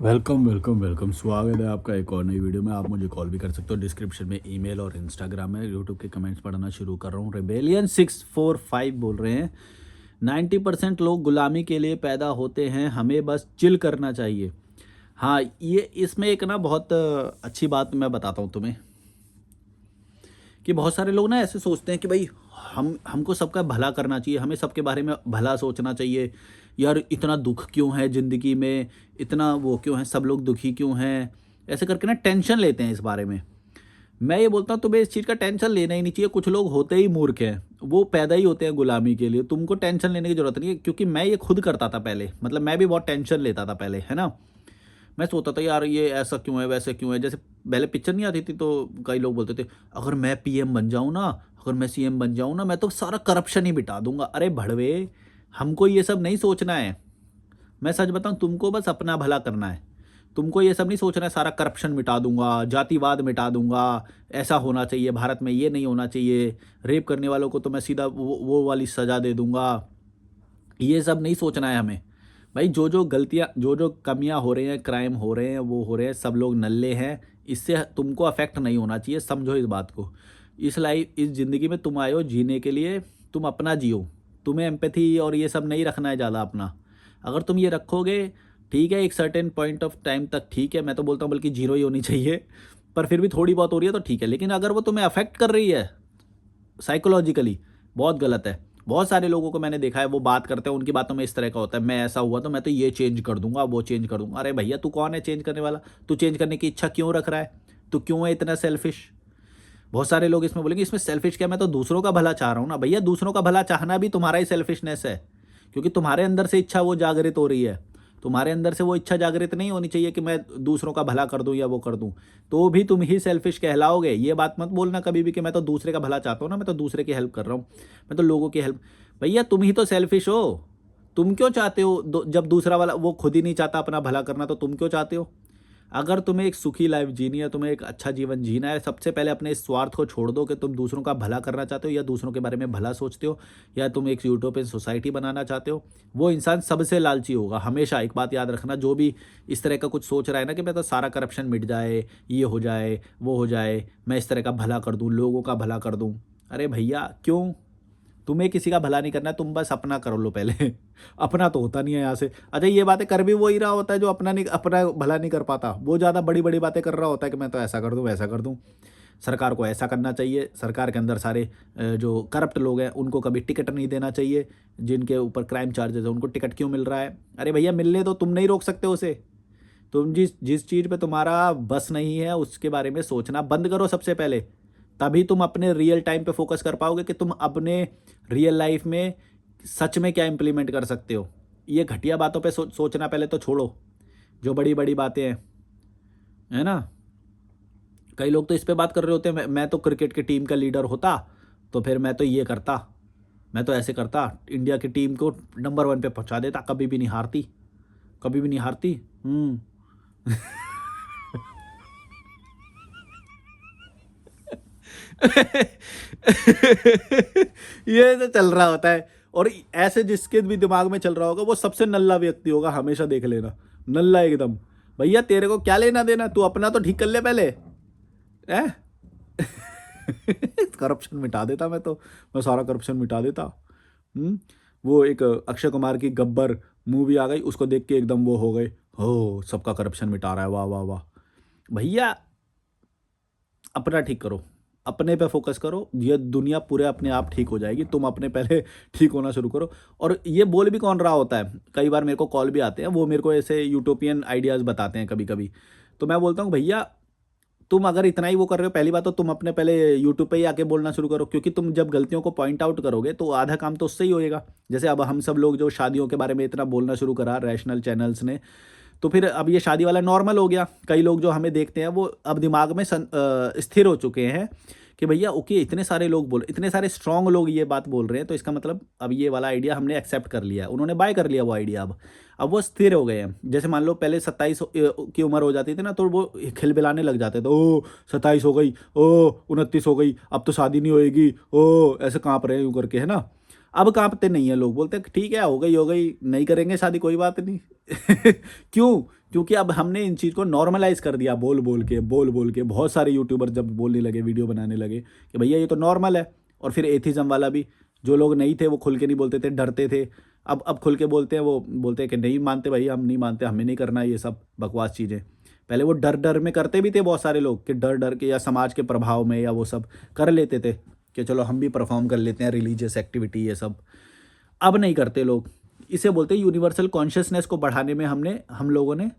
Welcome welcome welcome, स्वागत है आपका एक और नई वीडियो में। आप मुझे कॉल भी कर सकते हो, डिस्क्रिप्शन में ईमेल और इंस्टाग्राम है। यूट्यूब के कमेंट्स पढ़ना शुरू कर रहा हूँ। रेबेलियन 645 बोल रहे हैं, 90% लोग गुलामी के लिए पैदा होते हैं, हमें बस चिल करना चाहिए। हाँ, ये इसमें एक ना बहुत अच्छी बात मैं बताता हूँ तुम्हें कि बहुत सारे लोग ना ऐसे सोचते हैं कि भाई हमको सबका भला करना चाहिए, हमें सबके बारे में भला सोचना चाहिए। यार इतना दुख क्यों है ज़िंदगी में, इतना वो क्यों है, सब लोग दुखी क्यों हैं, ऐसे करके ना टेंशन लेते हैं इस बारे में। मैं ये बोलता हूँ तुम्हें इस चीज़ का टेंशन लेना ही नहीं चाहिए। कुछ लोग होते ही मूर्ख हैं, वो पैदा ही होते हैं गुलामी के लिए। तुमको टेंशन लेने की ज़रूरत नहीं है, क्योंकि मैं ये खुद करता था पहले। मतलब मैं भी बहुत टेंशन लेता था पहले, है ना। मैं सोचता था यार ये ऐसा क्यों है, वैसे क्यों है। जैसे पहले पिक्चर नहीं आती थी तो कई लोग बोलते थे अगर मैं पीएम बन जाऊँ ना, अगर मैं सीएम बन जाऊँ ना, मैं तो सारा करप्शन ही मिटा दूंगा। अरे भड़वे, हमको ये सब नहीं सोचना है। मैं सच बताऊँ, तुमको बस अपना भला करना है। तुमको ये सब नहीं सोचना है सारा करप्शन मिटा दूंगा, जातिवाद मिटा दूंगा, ऐसा होना चाहिए भारत में, ये नहीं होना चाहिए, रेप करने वालों को तो मैं सीधा वो वाली सज़ा दे दूंगा। ये सब नहीं सोचना है हमें। भाई जो जो गलतियाँ, जो जो कमियाँ हो रही हैं, क्राइम हो रहे हैं, वो हो रहे हैं, सब लोग नल्ले हैं। इससे तुमको अफेक्ट नहीं होना चाहिए, समझो इस बात को। इस ज़िंदगी में तुम आए हो जीने के लिए, तुम अपना जियो। तुम्हें एम्पैथी और ये सब नहीं रखना है ज़्यादा अपना। अगर तुम ये रखोगे, ठीक है, एक सर्टेन पॉइंट ऑफ टाइम तक ठीक है, मैं तो बोलता हूँ बल्कि जीरो ही होनी चाहिए। पर फिर भी थोड़ी बहुत हो रही है तो ठीक है, लेकिन अगर वो तुम्हें अफेक्ट कर रही है साइकोलॉजिकली, बहुत गलत है। बहुत सारे लोगों को मैंने देखा है, वो बात करते हैं, उनकी बातों में इस तरह का होता है, मैं ऐसा हुआ तो मैं तो ये चेंज कर दूंगा, वो चेंज कर दूंगा। अरे भैया, तू कौन है चेंज करने वाला? तू चेंज करने की इच्छा क्यों रख रहा है? तू क्यों है इतना सेल्फिश? बहुत सारे लोग इसमें बोलेंगे इसमें सेल्फिश क्या, मैं तो दूसरों का भला चाह रहा हूँ ना। भैया, दूसरों का भला चाहना भी तुम्हारा ही सेल्फिशनेस है, क्योंकि तुम्हारे अंदर से इच्छा वो जागृत हो रही है। तुम्हारे अंदर से वो इच्छा जागृत नहीं होनी चाहिए कि मैं दूसरों का भला कर दूं या वो कर दूं, तो भी तुम ही सेल्फिश कहलाओगे। ये बात मत बोलना कभी भी कि मैं तो दूसरे का भला चाहता हूँ ना, मैं तो दूसरे की हेल्प कर रहा हूँ, मैं तो लोगों की हेल्प। भैया, तुम ही तो सेल्फिश हो। तुम क्यों चाहते हो जब दूसरा वाला वो खुद ही नहीं चाहता अपना भला करना, तो तुम क्यों चाहते हो? अगर तुम्हें एक सुखी लाइफ जीनी है, तुम्हें एक अच्छा जीवन जीना है, सबसे पहले अपने इस स्वार्थ को छोड़ दो कि तुम दूसरों का भला करना चाहते हो या दूसरों के बारे में भला सोचते हो, या तुम एक यूटोपियन सोसाइटी बनाना चाहते हो। वो इंसान सबसे लालची होगा हमेशा। एक बात याद रखना, जो भी इस तरह का कुछ सोच रहा है ना कि मैं तो सारा करप्शन मिट जाए, ये हो जाए, वो हो जाए, मैं इस तरह का भला कर दूं, लोगों का भला कर दूं। अरे भैया, क्यों? तुम्हें किसी का भला नहीं करना है, तुम बस अपना कर लो पहले। अपना तो होता नहीं है यहाँ से। अच्छा, ये बातें कर भी वो ही रहा होता है जो अपना भला नहीं कर पाता। वो ज़्यादा बड़ी बड़ी बातें कर रहा होता है कि मैं तो ऐसा कर दूँ, वैसा कर दूँ, सरकार को ऐसा करना चाहिए, सरकार के अंदर सारे जो करप्ट लोग हैं उनको कभी टिकट नहीं देना चाहिए, जिनके ऊपर क्राइम चार्जेस है उनको टिकट क्यों मिल रहा है। अरे भैया, मिलने दो, तुम नहीं रोक सकते उसे। तुम जिस जिस चीज़ पे तुम्हारा बस नहीं है उसके बारे में सोचना बंद करो सबसे पहले। तभी तुम अपने रियल टाइम पे फोकस कर पाओगे कि तुम अपने रियल लाइफ में सच में क्या इम्प्लीमेंट कर सकते हो। ये घटिया बातों पे सोचना पहले तो छोड़ो, जो बड़ी बड़ी बातें हैं, है ना। कई लोग तो इस पे बात कर रहे होते हैं, मैं तो क्रिकेट की टीम का लीडर होता तो फिर मैं तो ये करता, मैं तो ऐसे करता, इंडिया की टीम को नंबर 1 पे पहुंचा देता, कभी भी नहीं हारती, कभी भी नहीं हारती। ये तो चल रहा होता है। और ऐसे जिसके भी दिमाग में चल रहा होगा वो सबसे नल्ला व्यक्ति होगा, हमेशा देख लेना। नल्ला एकदम। भैया, तेरे को क्या लेना देना, तू अपना तो ठीक कर ले पहले, है। करप्शन मिटा देता मैं सारा करप्शन मिटा देता। हम्म वो एक अक्षय कुमार की गब्बर मूवी आ गई, उसको देख के एकदम वो हो गए, हो सबका करप्शन मिटा रहा है, वाह वाह वाह। भैया, अपना ठीक करो, अपने पे फोकस करो, ये दुनिया पूरे अपने आप ठीक हो जाएगी। तुम अपने पहले ठीक होना शुरू करो। और ये बोल भी कौन रहा होता है, कई बार मेरे को कॉल भी आते हैं, वो मेरे को ऐसे यूटोपियन आइडियाज़ बताते हैं कभी कभी। तो मैं बोलता हूँ भैया, तुम अगर इतना ही वो कर रहे हो, पहली बात तो तुम अपने पहले यूट्यूब पे ही आके बोलना शुरू करो, क्योंकि तुम जब गलतियों को पॉइंट आउट करोगे तो आधा काम तो उससे ही होएगा। जैसे अब हम सब लोग जो शादियों के बारे में इतना बोलना शुरू करा रैशनल चैनल्स ने, तो फिर अब ये शादी वाला नॉर्मल हो गया। कई लोग जो हमें देखते हैं वो अब दिमाग में स्थिर हो चुके हैं कि भैया ओके, इतने सारे स्ट्रांग लोग ये बात बोल रहे हैं, तो इसका मतलब अब ये वाला आइडिया हमने एक्सेप्ट कर लिया है, उन्होंने बाय कर लिया वो आइडिया। अब वो स्थिर हो गए हैं। जैसे मान लो पहले 27 की उम्र हो जाती थी ना, तो वो खिलबिलाने लग जाते थे, ओ 27 हो गई, ओ 29 हो गई, अब तो शादी नहीं होएगी, ओ ऐसे काँप रहे हैं यूँ करके, है ना। अब कांपते नहीं है लोग, बोलते हैं ठीक है, हो गई, नहीं करेंगे शादी, कोई बात नहीं। क्यों? क्योंकि अब हमने इन चीज़ को नॉर्मलाइज कर दिया, बोल बोल के बहुत सारे यूट्यूबर जब बोलने लगे, वीडियो बनाने लगे कि भैया ये तो नॉर्मल है। और फिर एथिज्म वाला भी, जो लोग नहीं थे वो खुल के नहीं बोलते थे, डरते थे, अब खुल के बोलते हैं। वो बोलते हैं कि नहीं मानते भाई, हम नहीं मानते, हमें नहीं करना ये सब बकवास चीज़ें। पहले वो डर डर में करते भी थे बहुत सारे लोग, कि डर डर के या समाज के प्रभाव में या वो सब कर लेते थे कि चलो हम भी परफॉर्म कर लेते हैं रिलीजियस एक्टिविटी ये सब। अब नहीं करते लोग। इसे बोलते हैं यूनिवर्सल कॉन्शियसनेस को बढ़ाने में हम लोगों ने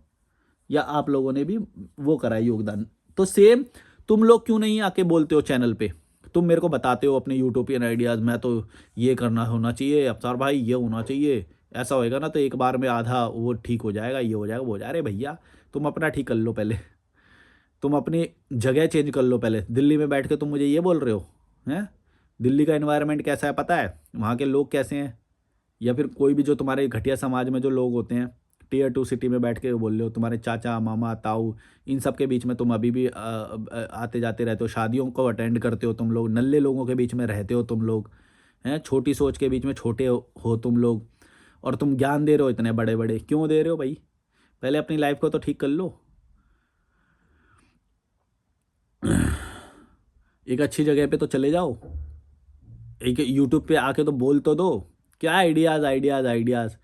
या आप लोगों ने भी वो करा है योगदान। तो सेम तुम लोग क्यों नहीं आके बोलते हो चैनल पे? तुम मेरे को बताते हो अपने यूटोपियन आइडियाज़, मैं तो ये करना होना चाहिए अवतार भाई, ये होना चाहिए, ऐसा होएगा ना तो एक बार में आधा वो ठीक हो जाएगा, ये हो जाएगा, वो हो जाएगा। अरे भैया, तुम अपना ठीक कर लो पहले। तुम अपनी जगह चेंज कर लो पहले। दिल्ली में बैठ के तुम मुझे ये बोल रहे हो हैं? दिल्ली का एनवायरनमेंट कैसा है पता है? वहाँ के लोग कैसे हैं? या फिर कोई भी जो तुम्हारे घटिया समाज में जो लोग होते हैं, टियर 2 सिटी में बैठ के बोल रहे हो, तुम्हारे चाचा मामा ताऊ, इन सब के बीच में तुम अभी भी आते जाते रहते हो, शादियों को अटेंड करते हो तुम लोग, नल्ले लोगों के बीच में रहते हो तुम लोग, हैं छोटी सोच के बीच में छोटे हो तुम लोग, और तुम ज्ञान दे रहे हो इतने बड़े बड़े। क्यों दे रहे हो भाई? पहले अपनी लाइफ को तो ठीक कर लो। एक अच्छी जगह पे तो चले जाओ, एक यूट्यूब पे आके तो बोल तो दो। क्या आइडियाज़ आइडियाज़ आइडियाज़।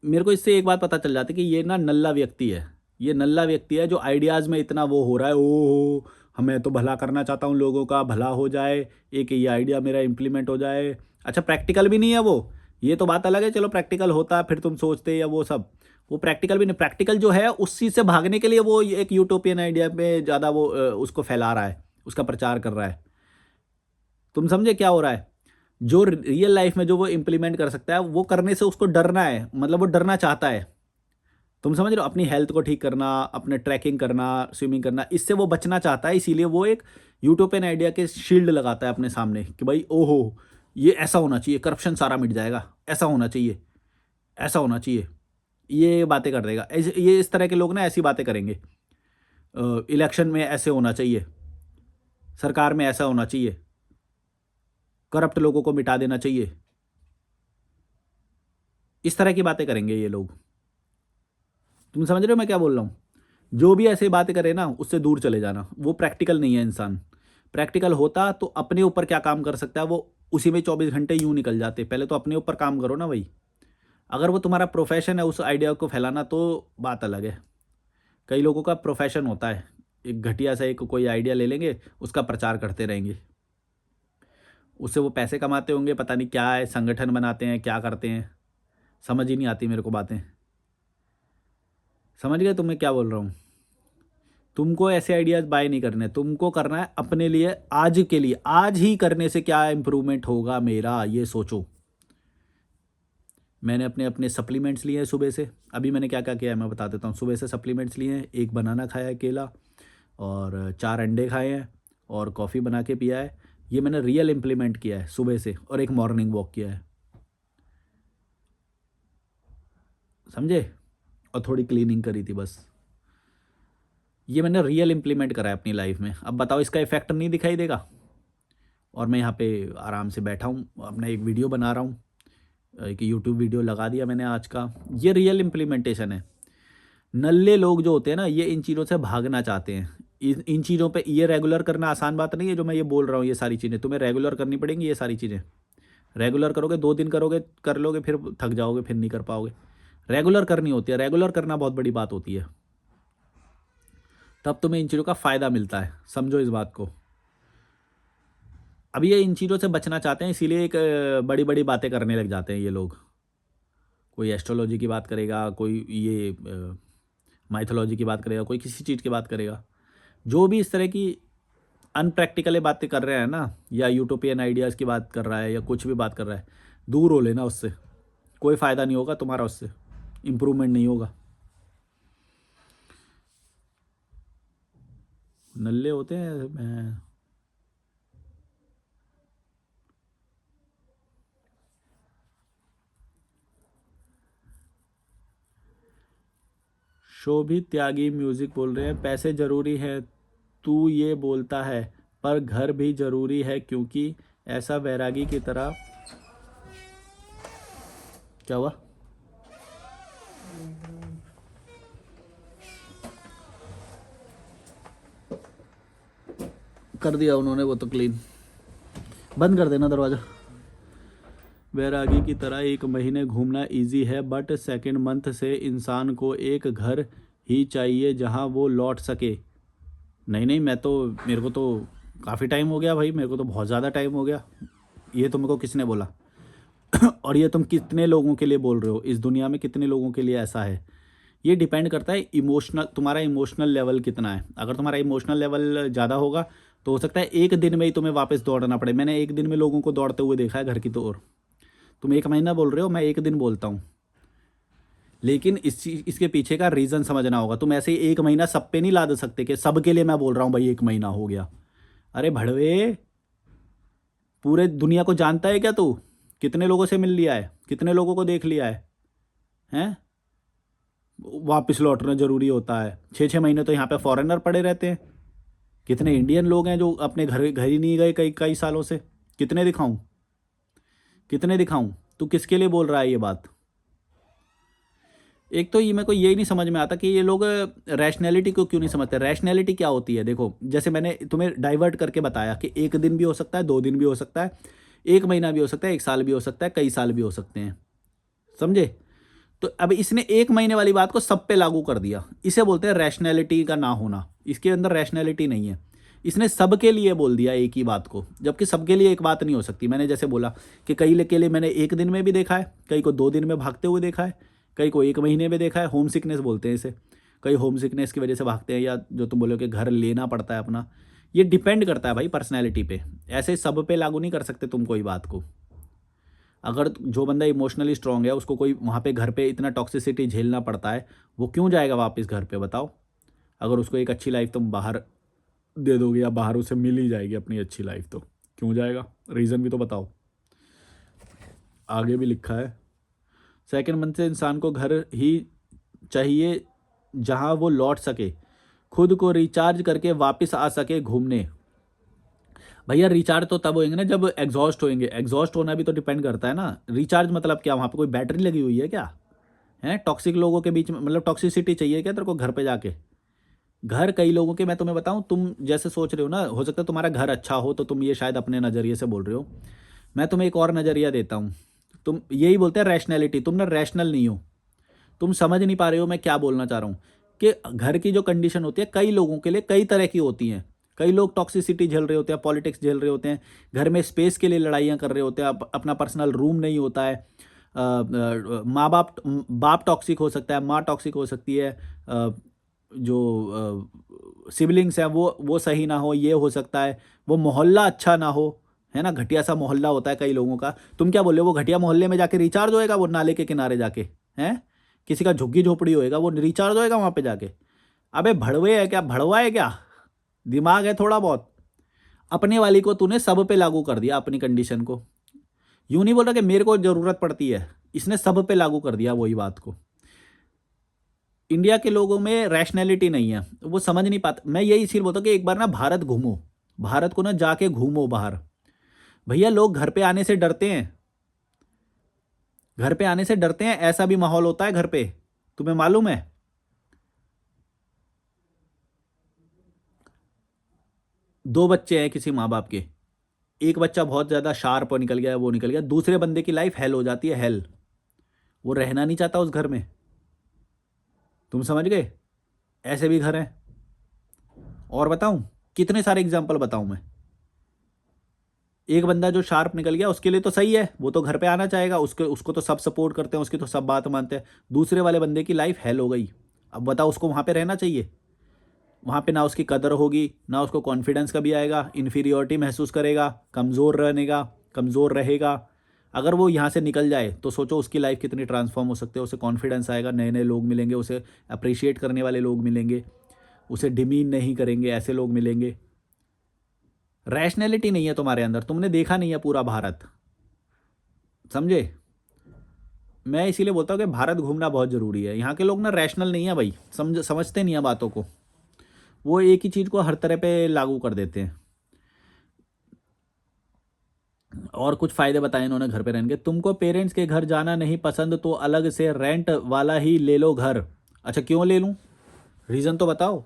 मेरे को इससे एक बात पता चल जाती है कि ये ना नल्ला व्यक्ति है। ये नल्ला व्यक्ति है जो आइडियाज़ में इतना वो हो रहा है, ओह हमें तो भला करना चाहता हूँ, लोगों का भला हो जाए, एक ये आइडिया मेरा इम्प्लीमेंट हो जाए। अच्छा, प्रैक्टिकल भी नहीं है वो। ये तो बात अलग है, चलो प्रैक्टिकल होता फिर तुम सोचते या वो सब। वो प्रैक्टिकल भी नहीं, प्रैक्टिकल जो है उस चीज़ से भागने के लिए वो एक यूटोपियन आइडिया पे ज़्यादा वो उसको फैला रहा है, उसका प्रचार कर रहा है। तुम समझे क्या हो रहा है? जो रियल लाइफ में जो वो इम्प्लीमेंट कर सकता है, वो करने से उसको डरना है, मतलब वो डरना चाहता है। तुम समझ रहे हो? अपनी हेल्थ को ठीक करना, अपने ट्रैकिंग करना, स्विमिंग करना, इससे वो बचना चाहता है। इसीलिए वो एक यूटोपियन आइडिया के शील्ड लगाता है अपने सामने कि भाई ओहो, ये ऐसा होना चाहिए, करप्शन सारा मिट जाएगा, ऐसा होना चाहिए, ऐसा होना चाहिए। ये बातें कर देगा। ये इस तरह के लोग ना ऐसी बातें करेंगे। इलेक्शन में ऐसे होना चाहिए, सरकार में ऐसा होना चाहिए, करप्ट लोगों को मिटा देना चाहिए। इस तरह की बातें करेंगे ये लोग। तुम समझ रहे हो मैं क्या बोल रहा हूँ? जो भी ऐसे बातें करे ना, उससे दूर चले जाना। वो प्रैक्टिकल नहीं है इंसान। प्रैक्टिकल होता तो अपने ऊपर क्या काम कर सकता है, वो उसी में 24 घंटे यूँ निकल जाते। पहले तो अपने ऊपर काम करो ना भाई। अगर वो तुम्हारा प्रोफेशन है उस आइडिया को फैलाना, तो बात अलग है। कई लोगों का प्रोफेशन होता है, एक घटिया सा एक कोई आइडिया ले लेंगे, उसका प्रचार करते रहेंगे। उससे वो पैसे कमाते होंगे, पता नहीं क्या है, संगठन बनाते हैं, क्या करते हैं, समझ ही नहीं आती मेरे को बातें। समझ गए तुम मैं क्या बोल रहा हूँ? तुमको ऐसे आइडियाज़ बाय नहीं करने, तुमको करना है अपने लिए, आज के लिए। आज ही करने से क्या इम्प्रूवमेंट होगा मेरा, ये सोचो। मैंने अपने अपने सप्लीमेंट्स लिए हैं सुबह से। अभी मैंने क्या क्या किया है मैं बता देता हूँ। सुबह से सप्लीमेंट्स लिए हैं, एक बनाना खाया है केला, और 4 अंडे खाए हैं, और कॉफ़ी बना के पिया है। ये मैंने रियल इम्प्लीमेंट किया है सुबह से, और एक मॉर्निंग वॉक किया है, समझे? और थोड़ी क्लीनिंग करी थी बस। ये मैंने रियल इम्प्लीमेंट करा है अपनी लाइफ में। अब बताओ इसका इफेक्ट नहीं दिखाई देगा? और मैं यहाँ पे आराम से बैठा हूँ, अपना एक वीडियो बना रहा हूँ, एक यूट्यूब वीडियो लगा दिया मैंने आज का। ये रियल इम्प्लीमेंटेशन है। नल्ले लोग जो होते हैं ना, ये इन चीज़ों से भागना चाहते हैं। इन चीज़ों पे ये रेगुलर करना आसान बात नहीं है। जो मैं ये बोल रहा हूँ, ये सारी चीज़ें तुम्हें रेगुलर करनी पड़ेंगी। ये सारी चीज़ें रेगुलर करोगे, 2 दिन करोगे, कर लोगे, फिर थक जाओगे, फिर नहीं कर पाओगे। रेगुलर करनी होती है, रेगुलर करना बहुत बड़ी बात होती है। तब तुम्हें इन चीज़ों का फ़ायदा मिलता है, समझो इस बात को। अब ये इन चीज़ों से बचना चाहते हैं, इसीलिए एक बड़ी बड़ी बातें करने लग जाते हैं ये लोग। कोई एस्ट्रोलॉजी की बात करेगा, कोई ये माइथोलॉजी की बात करेगा, कोई किसी चीज़ की बात करेगा। जो भी इस तरह की अनप्रैक्टिकल बातें कर रहे हैं ना, या यूटोपियन आइडियाज़ की बात कर रहा है, या कुछ भी बात कर रहा है, दूर हो लेना उससे। कोई फ़ायदा नहीं होगा तुम्हारा उससे, इम्प्रूवमेंट नहीं होगा। नल्ले होते हैं शोभित त्यागी म्यूजिक बोल रहे हैं, पैसे ज़रूरी है तू ये बोलता है, पर घर भी ज़रूरी है, क्योंकि ऐसा वैरागी की तरह क्या हुआ? कर दिया उन्होंने वो तो क्लीन। बंद कर देना दरवाज़ा। बैरागी की तरह 1 महीने घूमना इजी है, बट सेकंड मंथ से इंसान को एक घर ही चाहिए जहां वो लौट सके। नहीं नहीं, मेरे को तो काफ़ी टाइम हो गया भाई, मेरे को तो बहुत ज़्यादा टाइम हो गया। ये तुमको किसने बोला? और ये तुम कितने लोगों के लिए बोल रहे हो? इस दुनिया में कितने लोगों के लिए ऐसा है? ये डिपेंड करता है इमोशनल, तुम्हारा इमोशनल लेवल कितना है। अगर तुम्हारा इमोशनल लेवल ज़्यादा होगा तो हो सकता है एक दिन में ही तुम्हें वापस दौड़ना पड़े। मैंने एक दिन में लोगों को दौड़ते हुए देखा है घर की तो। और तुम 1 महीना बोल रहे हो, मैं 1 दिन बोलता हूँ। लेकिन इसके पीछे का रीज़न समझना होगा। तुम ऐसे ही 1 महीना सब पे नहीं ला दे सकते कि सबके लिए मैं बोल रहा हूँ भाई 1 महीना हो गया। अरे भड़वे, पूरे दुनिया को जानता है क्या तू? कितने लोगों से मिल लिया है, कितने लोगों को देख लिया है? हैं? वापस लौटना ज़रूरी होता है? 6 6 महीने तो यहाँ पे फॉरेनर पड़े रहते हैं। कितने इंडियन लोग हैं जो अपने घर घर ही नहीं गए कई कई सालों से। कितने दिखाऊं? कितने दिखाऊं? तू किसके लिए बोल रहा है ये बात? एक तो ये मेरे को यही नहीं समझ में आता कि ये लोग रैशनैलिटी को क्यों नहीं समझते। रैशनैलिटी क्या होती है? देखो, जैसे मैंने तुम्हें डाइवर्ट करके बताया कि 1 दिन भी हो सकता है, 2 दिन भी हो सकता है, 1 महीना भी हो सकता है, 1 साल भी हो सकता है, कई साल भी हो सकते हैं। समझे? तो अब इसने 1 महीने वाली बात को सब पे लागू कर दिया। इसे बोलते हैं रैशनैलिटी का ना होना। इसके अंदर रैशनैलिटी नहीं है। इसने सबके लिए बोल दिया एक ही बात को, जबकि सबके लिए एक बात नहीं हो सकती। मैंने जैसे बोला कि कई के लिए मैंने 1 दिन में भी देखा है, कई को 2 दिन में भागते हुए देखा है, कई को 1 महीने में देखा है। होम सिकनेस बोलते हैं इसे। कई होम सिकनेस की वजह से भागते हैं, या जो तुम बोलो कि घर लेना पड़ता है अपना। ये डिपेंड करता है भाई पर्सनैलिटी पे। ऐसे सब पे लागू नहीं कर सकते तुम कोई बात को। अगर जो बंदा इमोशनली स्ट्रांग है, उसको कोई वहाँ पे घर पे इतना टॉक्सिसिटी झेलना पड़ता है, वो क्यों जाएगा वापस घर पे? बताओ। अगर उसको एक अच्छी लाइफ तुम बाहर दे दोगे या बाहर उसे मिल ही जाएगी अपनी अच्छी लाइफ, तो क्यों जाएगा? रीज़न भी तो बताओ। आगे भी लिखा है, सेकंड मंथ से इंसान को घर ही चाहिए जहां वो लौट सके, खुद को रिचार्ज करके वापस आ सके घूमने। भैया रिचार्ज तो तब होएंगे ना जब एग्जॉस्ट होएंगे। एग्जॉस्ट होना भी तो डिपेंड करता है ना। रिचार्ज मतलब क्या? वहाँ पे कोई बैटरी लगी हुई है क्या? है टॉक्सिक लोगों के बीच में, मतलब टॉक्सिसिटी चाहिए क्या तेरे को घर पे जाके? घर कई लोगों के, मैं तुम्हें बताऊं, तुम जैसे सोच रहे हो ना, हो सकता है तुम्हारा घर अच्छा हो तो तुम ये शायद अपने नज़रिए से बोल रहे हो। मैं तुम्हें एक और नज़रिया देता हूँ। तुम यही बोलते हैं रैशनैलिटी, तुम ना रैशनल नहीं हो। तुम समझ नहीं पा रहे हो मैं क्या बोलना चाह रहा हूँ। कि घर की जो कंडीशन होती है कई लोगों के लिए कई तरह की होती हैं। कई लोग टॉक्सिसिटी झेल रहे होते हैं, पॉलिटिक्स झेल रहे होते हैं, घर में स्पेस के लिए लड़ाइयाँ कर रहे होते हैं, अपना पर्सनल रूम नहीं होता है। माँ बाप बाप टॉक्सिक हो सकता है, माँ टॉक्सिक हो सकती है, जो सिबलिंग्स हैं वो सही ना हो, ये हो सकता है। वो मोहल्ला अच्छा ना हो, है ना, घटिया सा मोहल्ला होता है कई लोगों का। तुम क्या बोल रहे हो? वो घटिया मोहल्ले में जाके रिचार्ज होएगा? वो नाले के किनारे जाके, हैं? किसी का झुग्गी झोपड़ी होएगा, वो रिचार्ज होएगा वहाँ पे जाके? अबे भड़वे है क्या? भड़वा है क्या? दिमाग है थोड़ा बहुत? अपने वाली को तूने सब पे लागू कर दिया, अपनी कंडीशन को। यूं नहीं बोल रहा कि मेरे को जरूरत पड़ती है, इसने सब पे लागू कर दिया वही बात को। इंडिया के लोगों में रैशनैलिटी नहीं है, वो समझ नहीं पाते। मैं यही इसीलिए बोलता हूँ कि एक बार ना भारत घूमो, भारत को ना जाके घूमो बाहर। भैया लोग घर पे आने से डरते हैं, घर पे आने से डरते हैं। ऐसा भी माहौल होता है घर पे, तुम्हें मालूम है? दो बच्चे हैं किसी माँ बाप के, एक बच्चा बहुत ज़्यादा शार्प निकल गया, वो निकल गया, दूसरे बंदे की लाइफ हेल हो जाती है, हेल। वो रहना नहीं चाहता उस घर में। तुम समझ गए? ऐसे भी घर हैं। और बताऊं? कितने सारे एग्जाम्पल बताऊं मैं? एक बंदा जो शार्प निकल गया उसके लिए तो सही है, वो तो घर पे आना चाहेगा, उसके उसको तो सब सपोर्ट करते हैं, उसकी तो सब बात मानते हैं। दूसरे वाले बंदे की लाइफ हेल हो गई। अब बताओ उसको वहाँ पे रहना चाहिए? वहाँ पे ना उसकी कदर होगी, ना उसको कॉन्फिडेंस कभी आएगा, इन्फीरियोरिटी महसूस करेगा, कमज़ोर रहेगा, कमज़ोर रहेगा। अगर वो यहाँ से निकल जाए तो सोचो उसकी लाइफ कितनी ट्रांसफॉर्म हो सकती है। उसे कॉन्फिडेंस आएगा, नए नए लोग मिलेंगे, उसे अप्रिशिएट करने वाले लोग मिलेंगे, उसे डिमीन नहीं करेंगे ऐसे लोग मिलेंगे। रैशनैलिटी नहीं है तुम्हारे अंदर, तुमने देखा नहीं है पूरा भारत। समझे? मैं इसीलिए बोलता हूँ कि भारत घूमना बहुत ज़रूरी है। यहाँ के लोग ना रैशनल नहीं है भाई, समझते नहीं है बातों को। वो एक ही चीज़ को हर तरह पे लागू कर देते हैं। और कुछ फ़ायदे बताए इन्होंने घर पे रहने के। तुमको पेरेंट्स के घर जाना नहीं पसंद तो अलग से रेंट वाला ही ले लो घर। अच्छा क्यों ले लूँ? रीज़न तो बताओ।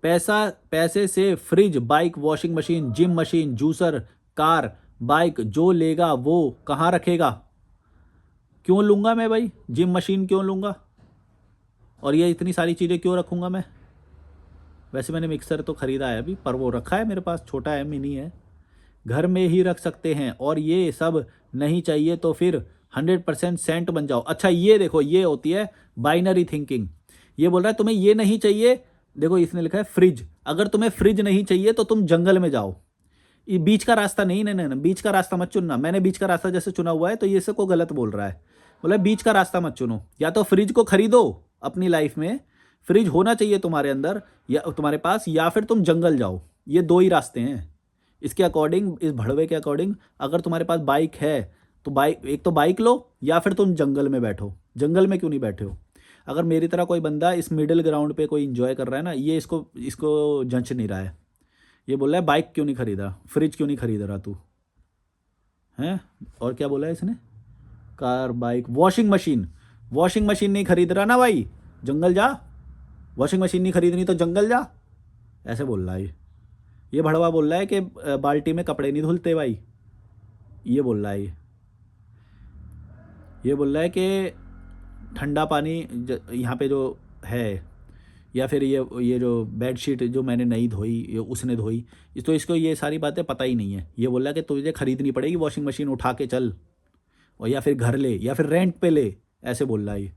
पैसे से fridge, bike, washing machine, gym machine, juicer, car, bike जो लेगा वो कहाँ रखेगा? क्यों लूँगा मैं भाई? जिम मशीन क्यों लूँगा? और ये इतनी सारी चीज़ें क्यों रखूँगा मैं? वैसे मैंने मिक्सर तो ख़रीदा है अभी, पर वो रखा है मेरे पास, छोटा है, मिनी है। घर में ही रख सकते हैं और ये सब नहीं चाहिए तो फिर 100% सेंट बन जाओ। अच्छा ये देखो, ये होती है बाइनरी थिंकिंग। ये बोल रहा है तुम्हें ये नहीं चाहिए, देखो इसने लिखा है फ्रिज, अगर तुम्हें फ्रिज नहीं चाहिए तो तुम जंगल में जाओ। ये बीच का रास्ता नहीं, नहीं नहीं नहीं, बीच का रास्ता मत चुनना। मैंने बीच का रास्ता जैसे चुना हुआ है तो ये सबको गलत बोल रहा है। बोला बीच का रास्ता मत चुनो, या तो फ्रिज को खरीदो अपनी लाइफ में, फ्रिज होना चाहिए तुम्हारे अंदर या तुम्हारे पास, या फिर तुम जंगल जाओ। ये दो ही रास्ते हैं इसके अकॉर्डिंग, इस भड़वे के अकॉर्डिंग। अगर तुम्हारे पास बाइक है तो बाइक, एक तो बाइक लो या फिर तुम जंगल में बैठो। जंगल में क्यों नहीं बैठे हो? अगर मेरी तरह कोई बंदा इस मिडिल ग्राउंड पे कोई इंजॉय कर रहा है ना, ये इसको इसको जंच नहीं रहा है। ये बोल रहा है बाइक क्यों नहीं खरीदा, फ्रिज क्यों नहीं खरीद रहा तू हैं? और क्या बोला है इसने? Car, bike, washing machine. Washing machine नहीं खरीद रहा ना भाई, जंगल जा। वॉशिंग मशीन नहीं खरीदनी तो जंगल जा, ऐसे बोल रहा है ये भड़वा बोल रहा है कि बाल्टी में कपड़े नहीं धुलते भाई। ये बोल रहा है ये बोल रहा है कि ठंडा पानी यहाँ पे जो है, या फिर ये जो बेडशीट जो मैंने नहीं धोई ये उसने धोई, इस तो इसको ये सारी बातें पता ही नहीं है। ये बोल रहा है कि तुझे खरीदनी पड़ेगी वॉशिंग मशीन, उठा के चल, और या फिर घर ले या फिर रेंट पे ले, ऐसे बोल रहा है ये।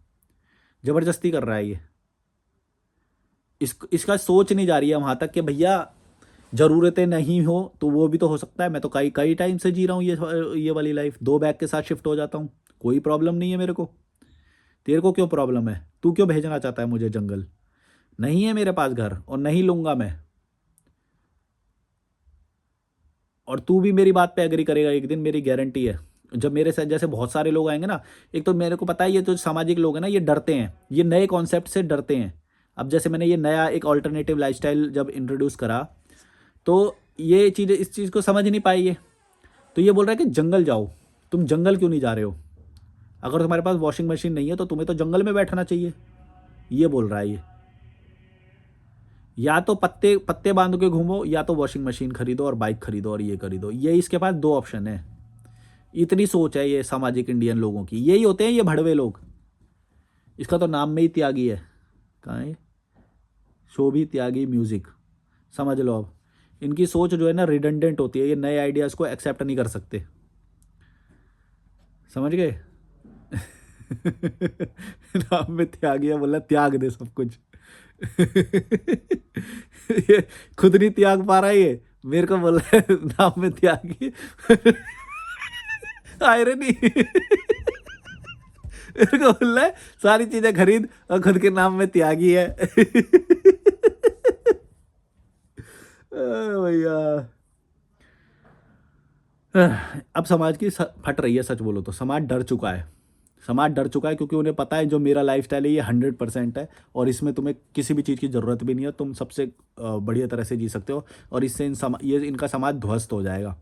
ज़बरदस्ती कर रहा है ये। इसका सोच नहीं जा रही है वहाँ तक कि भैया ज़रूरतें नहीं हो तो वो भी तो हो सकता है। मैं तो कई कई टाइम से जी रहा हूँ ये वाली लाइफ, 2 बैग के साथ शिफ्ट हो जाता हूँ, कोई प्रॉब्लम नहीं है मेरे को। तेरे को क्यों प्रॉब्लम है? तू क्यों भेजना चाहता है मुझे जंगल? नहीं है मेरे पास घर और नहीं लूँगा मैं। और तू भी मेरी बात पे एग्री करेगा एक दिन, मेरी गारंटी है। जब मेरे साथ जैसे बहुत सारे लोग आएंगे ना, एक तो मेरे को पता है ये तो सामाजिक लोग हैं ना, ये डरते हैं, ये नए कॉन्सेप्ट से डरते हैं। अब जैसे मैंने ये नया एक ऑल्टरनेटिव लाइफस्टाइल जब इंट्रोड्यूस करा तो ये चीज़, इस चीज़ को समझ नहीं पाई ये। तो ये बोल रहा है कि जंगल जाओ। तुम जंगल क्यों नहीं जा रहे हो? अगर तुम्हारे पास वॉशिंग मशीन नहीं है तो तुम्हें तो जंगल में बैठना चाहिए, ये बोल रहा है ये। या तो पत्ते पत्ते बांध के घूमो, या तो वॉशिंग मशीन खरीदो और बाइक खरीदो और ये खरीदो, ये इसके पास 2 ऑप्शन है। इतनी सोच है ये सामाजिक इंडियन लोगों की, यही होते हैं ये भड़वे लोग। इसका तो नाम में ही त्यागी है। कहाँ है? शोभी त्यागी म्यूजिक, समझ लो अब। इनकी सोच जो है ना रिडंडेंट होती है, ये नए आइडियाज़ को एक्सेप्ट नहीं कर सकते, समझ गए? नाम में त्यागी है, बोला त्याग दे सब कुछ। ये खुद नहीं त्याग पा रहा है ये, मेरे को बोल रहा है नाम में त्यागी। आयरनी। मेरे को बोल रहा है सारी चीजें खरीद और खुद के नाम में त्यागी है। भैया अब समाज की फट रही है, सच बोलो तो समाज डर चुका है। समाज डर चुका है क्योंकि उन्हें पता है जो मेरा लाइफस्टाइल है ये 100% है, और इसमें तुम्हें किसी भी चीज़ की ज़रूरत भी नहीं है, तुम सबसे बढ़िया तरह से जी सकते हो, और इससे ये इनका समाज ध्वस्त हो जाएगा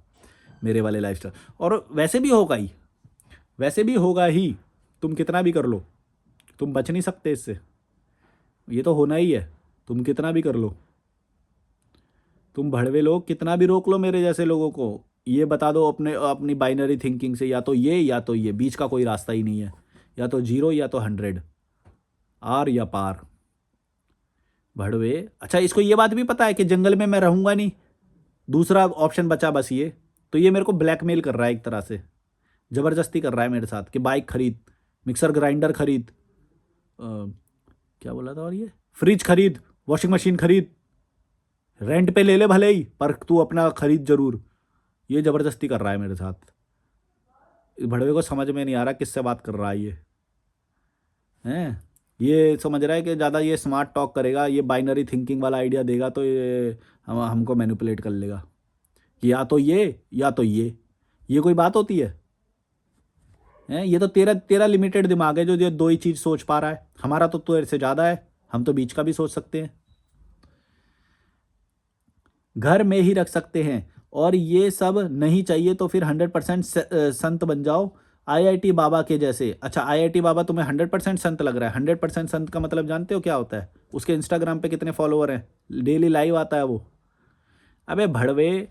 मेरे वाले लाइफस्टाइल। और वैसे भी होगा ही, वैसे भी होगा ही, तुम कितना भी कर लो तुम बच नहीं सकते इससे, ये तो होना ही है। तुम कितना भी कर लो, तुम भड़वे लोग कितना भी रोक लो मेरे जैसे लोगों को, ये बता दो अपने अपनी बाइनरी थिंकिंग से, या तो ये या तो ये, बीच का कोई रास्ता ही नहीं है, या तो 0 या तो 100, आर या पार। भड़वे। अच्छा इसको ये बात भी पता है कि जंगल में मैं रहूंगा नहीं, दूसरा ऑप्शन बचा बस ये। तो ये मेरे को ब्लैकमेल कर रहा है एक तरह से, ज़बरदस्ती कर रहा है मेरे साथ कि बाइक खरीद, मिक्सर ग्राइंडर खरीद, क्या बोला था, और ये फ्रिज खरीद, वॉशिंग मशीन खरीद, रेंट पे ले ले भले ही पर तू अपना खरीद जरूर। ये ज़बरदस्ती कर रहा है मेरे साथ। इस भड़वे को समझ में नहीं आ रहा किससे बात कर रहा है ये हैं। ये समझ रहा है कि ज़्यादा ये स्मार्ट टॉक करेगा, ये बाइनरी थिंकिंग वाला आइडिया देगा तो ये हमको मैनिपुलेट कर लेगा कि या तो ये या तो ये कोई बात होती है हैं? ये तो तेरा तेरा लिमिटेड दिमाग है जो ये 2 ही चीज़ सोच पा रहा है, हमारा तो तेरे से ज़्यादा है, हम तो बीच का भी सोच सकते हैं। घर में ही रख सकते हैं और ये सब नहीं चाहिए तो फिर 100% संत बन जाओ, आईआईटी बाबा के जैसे। अच्छा, आईआईटी बाबा तुम्हें 100% संत लग रहा है? 100% संत का मतलब जानते हो क्या होता है? उसके इंस्टाग्राम पे कितने फॉलोअर हैं, डेली लाइव आता है वो। अबे भड़वे,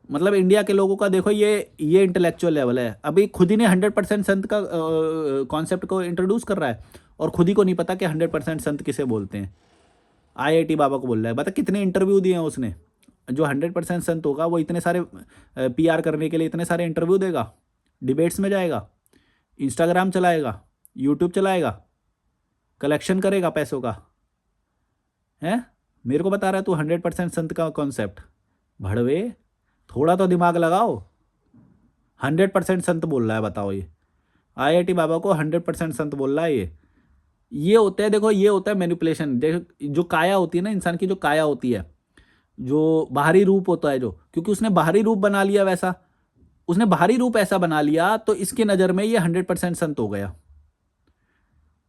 मतलब इंडिया के लोगों का देखो ये इंटेलेक्चुअल लेवल है। अभी खुद ही ने 100% संत का कॉन्सेप्ट को इंट्रोड्यूस कर रहा है और खुद ही को नहीं पता कि 100% संत किसे बोलते हैं। आईआईटी बाबा को बोल रहा है। बता कितने इंटरव्यू दिए हैं उसने। जो 100% संत होगा वो इतने सारे पीआर करने के लिए इतने सारे इंटरव्यू देगा, डिबेट्स में जाएगा, इंस्टाग्राम चलाएगा, यूट्यूब चलाएगा, कलेक्शन करेगा पैसों का, है? मेरे को बता रहा है तू 100% संत का कॉन्सेप्ट? भड़वे, थोड़ा तो दिमाग लगाओ। 100% संत बोल रहा है, बताओ ये आईआईटी बाबा को 100% संत बोल रहा है ये होता है, देखो ये होता है मैनिपुलेशन। देखो जो काया होती है ना इंसान की, जो काया होती है, जो बाहरी रूप होता है, जो क्योंकि उसने बाहरी रूप बना लिया वैसा, उसने बाहरी रूप ऐसा बना लिया तो इसके नज़र में ये 100% संत हो गया।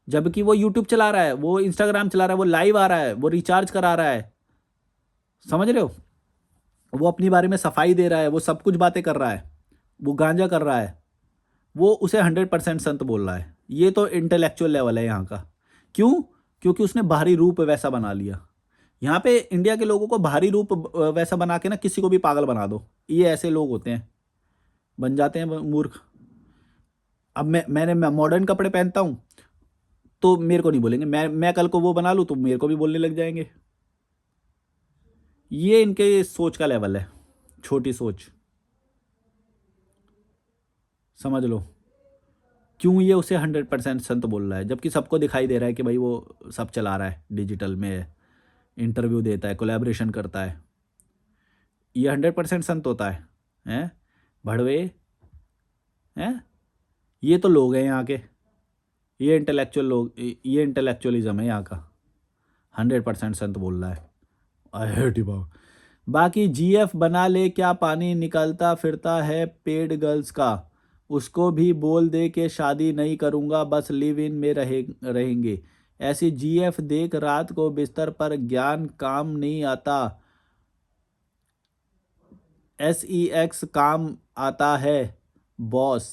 जबकि वो यूट्यूब चला रहा है, वो इंस्टाग्राम चला रहा है, वो लाइव आ रहा है, वो रिचार्ज करा रहा है, समझ रहे हो? वो अपनी बारे में सफाई दे रहा है, वो सब कुछ बातें कर रहा है, वो गांजा कर रहा है, वो उसे 100% संत बोल रहा है। ये तो इंटेलेक्चुअल लेवल है यहाँ का। क्यों? क्योंकि उसने बाहरी रूप वैसा बना लिया। यहाँ पे इंडिया के लोगों को बाहरी रूप वैसा बना के ना किसी को भी पागल बना दो, ये ऐसे लोग होते हैं, बन जाते हैं मूर्ख। अब मैंने मॉडर्न कपड़े पहनता हूँ तो मेरे को नहीं बोलेंगे, मैं कल को वो बना लूँ तो मेरे को भी बोलने लग जाएंगे। ये इनके सोच का लेवल है, छोटी सोच, समझ लो। क्यों ये उसे 100% संत बोल रहा है जबकि सबको दिखाई दे रहा है कि भाई वो सब चला रहा है, डिजिटल में इंटरव्यू देता है, कोलैबोरेशन करता है, ये 100% संत होता है? हैं भड़वे, हैं? ये तो लोग हैं यहाँ के, ये इंटेलेक्चुअल लोग, ये इंटेलेक्चुअलिज्म है यहाँ का। 100% संत बोल रहा है आईआईटी बाबा। बाकी जीएफ बना ले, क्या पानी निकलता फिरता है पेड गर्ल्स का, उसको भी बोल दे कि शादी नहीं करूँगा, बस लिव इन में रहेंगे। ऐसी जीएफ देख रात को बिस्तर पर ज्ञान काम नहीं आता, सेक्स काम आता है बॉस।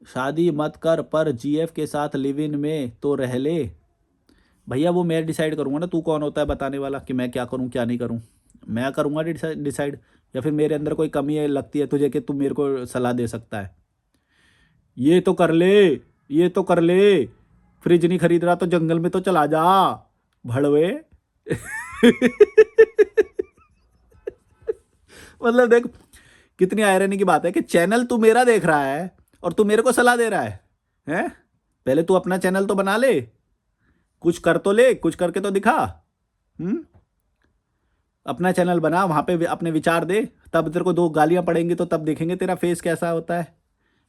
शादी मत कर पर जीएफ के साथ लिव इन में तो रह ले। भैया वो मैं डिसाइड करूँगा ना, तू कौन होता है बताने वाला कि मैं क्या करूँ क्या नहीं करूँ? मैं करूँगा डिसाइड, या फिर मेरे अंदर कोई कमी है लगती है तुझे कि तू मेरे को सलाह दे सकता है? ये तो कर ले, ये तो कर ले, फ्रिज नहीं खरीद रहा तो जंगल में तो चला जा, भड़वे। मतलब देख कितनी आयरनी की बात है कि चैनल तू मेरा देख रहा है और तू मेरे को सलाह दे रहा है, हैं? पहले तू अपना चैनल तो बना ले, कुछ कर तो ले, कुछ करके तो दिखा। अपना चैनल बना, वहां पे अपने विचार दे, तब तेरे को दो गालियां पड़ेंगी तो तब देखेंगे तेरा फेस कैसा होता है,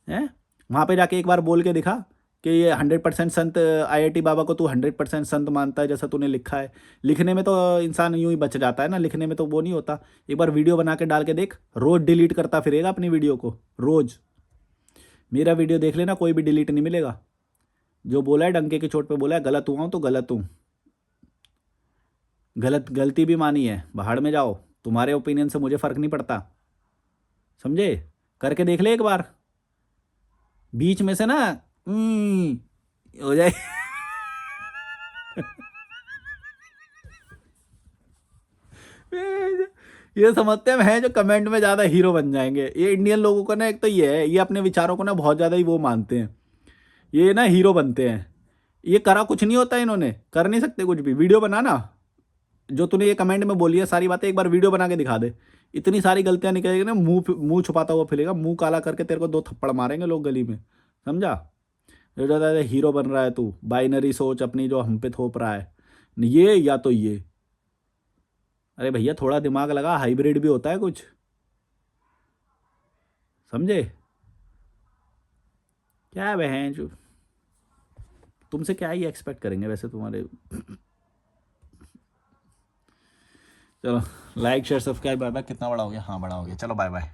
हैं? वहां पे जाके एक बार बोल के दिखा कि ये 100% संत, आईआईटी बाबा को तू 100% संत मानता है जैसा तूने लिखा है। लिखने में तो इंसान यूं ही बच जाता है ना, लिखने में तो वो नहीं होता। एक बार वीडियो बना के डाल के देख, रोज डिलीट करता फिरेगा अपनी वीडियो को, रोज। मेरा वीडियो देख लेना, कोई भी डिलीट नहीं मिलेगा। जो बोला है डंके की चोट पे बोला है, गलत हुआ हूं तो गलत हूं, गलती भी मानी है, बाहर में जाओ, तुम्हारे ओपिनियन से मुझे फर्क नहीं पड़ता, समझे? करके देख ले एक बार, बीच में से ना हो जाए। ये समझते हैं जो कमेंट में ज़्यादा हीरो बन जाएंगे। ये इंडियन लोगों का ना एक तो ये है, ये अपने विचारों को ना बहुत ज़्यादा ही वो मानते हैं, ये ना हीरो बनते हैं। ये करा कुछ नहीं होता, इन्होंने कर नहीं सकते कुछ भी। वीडियो बनाना, जो तूने ये कमेंट में बोली है सारी बातें, एक बार वीडियो बना के दिखा दे, इतनी सारी गलतियां निकलेगी ना, मुंह छुपाता हुआ फिरेगा, मुंह काला करके तेरे को 2 थप्पड़ मारेंगे लोग गली में, समझा? जो ज़्यादा हीरो बन रहा है तू, बाइनरी सोच अपनी जो हम पे थोप रहा है, ये या तो ये। अरे भैया थोड़ा दिमाग लगा, हाइब्रिड भी होता है कुछ, समझे? क्या है बहन जो, तुमसे क्या ही एक्सपेक्ट करेंगे वैसे तुम्हारे। चलो like share subscribe, bye bye. कितना बड़ा हो गया? हाँ बड़ा हो गया, चलो बाय बाय।